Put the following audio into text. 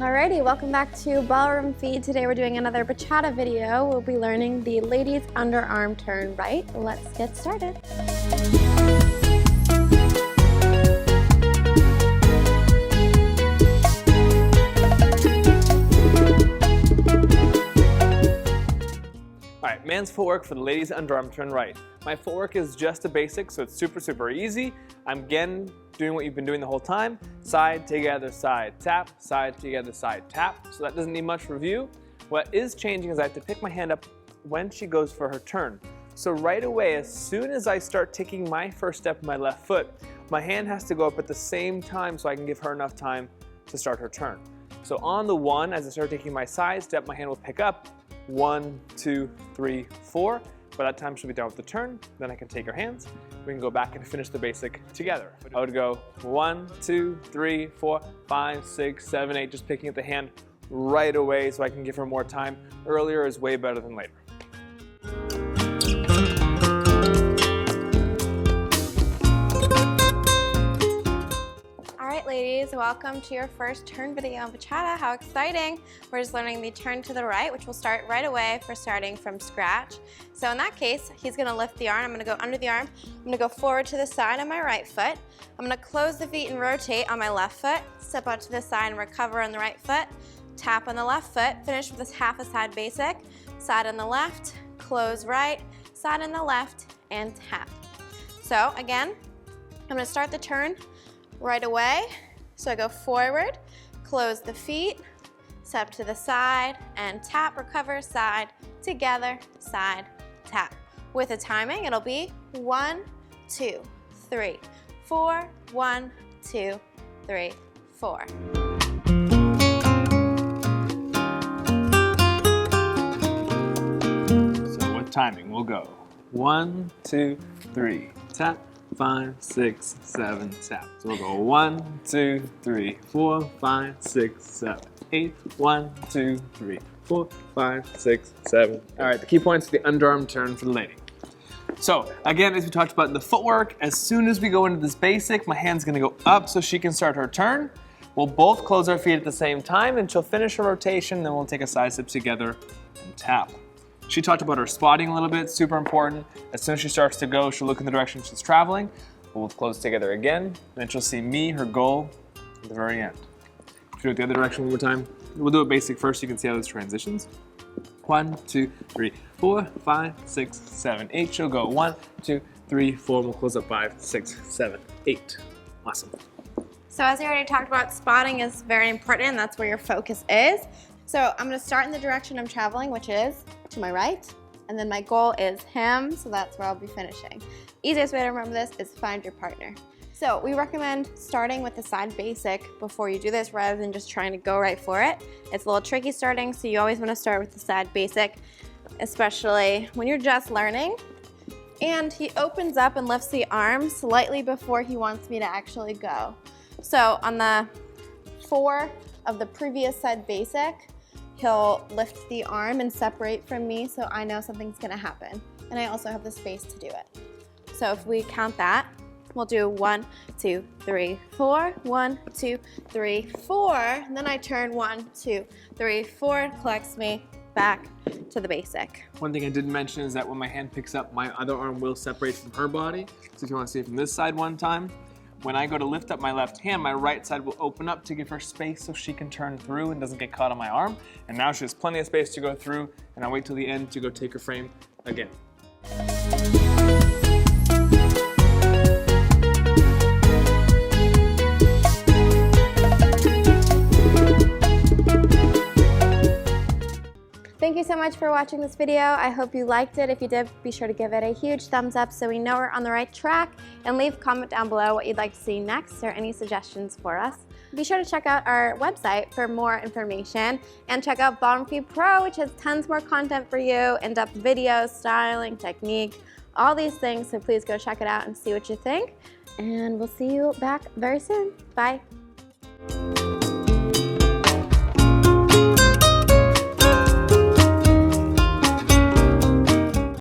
Alrighty, welcome back to Ballroom Feed. Today we're doing another bachata video. We'll be learning the ladies underarm turn right. Let's get started. Alright, man's footwork for the ladies underarm turn right. My footwork is just a basic, so it's super easy. I'm again doing what you've been doing the whole time. Side, together, side, tap, side, together, side, tap. So that doesn't need much review. What is changing is I have to pick my hand up when she goes for her turn. So right away, as soon as I start taking my first step with my left foot, my hand has to go up at the same time so I can give her enough time to start her turn. So on the one, as I start taking my side step, my hand will pick up. 1, 2, 3, 4. By that time she'll be done with the turn. Then I can take her hands. We can go back and finish the basic together. I would go 1, 2, 3, 4, 5, 6, 7, 8, just picking up the hand right away so I can give her more time. Earlier is way better than later. Alright ladies, welcome to your first turn video on bachata. How exciting! We're just learning the turn to the right, which will start right away for starting from scratch. So in that case, he's going to lift the arm. I'm going to go under the arm. I'm going to go forward to the side on my right foot. I'm going to close the feet and rotate on my left foot. Step out to the side and recover on the right foot. Tap on the left foot. Finish with this half a side basic. Side on the left, close right, side on the left, and tap. So again, I'm going to start the turn right away. So I go forward, close the feet, step to the side, and tap, recover, side, together, side, tap. With a timing, it'll be 1, 2, 3, 4, 1, 2, 3, 4. So with timing, we'll go 1, 2, 3, tap. 5, 6, 7, tap. So we'll go 1, 2, 3, 4, 5, 6, 7, 8. 1, 2, 3, 4, 5, 6, 7. All right, the key points for the underarm turn for the lady. So again, as we talked about in the footwork, as soon as we go into this basic, my hand's gonna go up so she can start her turn. We'll both close our feet at the same time and she'll finish her rotation, then we'll take a side step together and tap. She talked about her spotting a little bit, super important. As soon as she starts to go, she'll look in the direction she's traveling. We'll close together again, and then she'll see me, her goal, at the very end. If you do it the other direction one more time, we'll do it basic first so you can see how this transitions. 1, 2, 3, 4, 5, 6, 7, 8. She'll go 1, 2, 3, 4. We'll close up 5, 6, 7, 8. Awesome. So as I already talked about, spotting is very important, and that's where your focus is. So I'm going to start in the direction I'm traveling, which is to my right, and then my goal is him, so that's where I'll be finishing. Easiest way to remember this is find your partner. So we recommend starting with the side basic before you do this rather than just trying to go right for it. It's a little tricky starting, so you always want to start with the side basic, especially when you're just learning. And he opens up and lifts the arm slightly before he wants me to actually go. So on the 4 of the previous side basic, he'll lift the arm and separate from me so I know something's gonna happen. And I also have the space to do it. So if we count that, we'll do 1, 2, 3, 4, 1, 2, 3, 4. And then I turn 1, 2, 3, 4, it collects me back to the basic. One thing I didn't mention is that when my hand picks up, my other arm will separate from her body. So if you want to see it from this side one time, when I go to lift up my left hand, my right side will open up to give her space so she can turn through and doesn't get caught on my arm. And now she has plenty of space to go through, and I'll wait till the end to go take her frame again. Thank you so much for watching this video. I hope you liked it. If you did, be sure to give it a huge thumbs up so we know we're on the right track, and leave a comment down below what you'd like to see next or any suggestions for us. Be sure to check out our website for more information, and check out Ballroom Feed Pro, which has tons more content for you, in-depth videos, styling, technique, all these things. So please go check it out and see what you think. And we'll see you back very soon. Bye.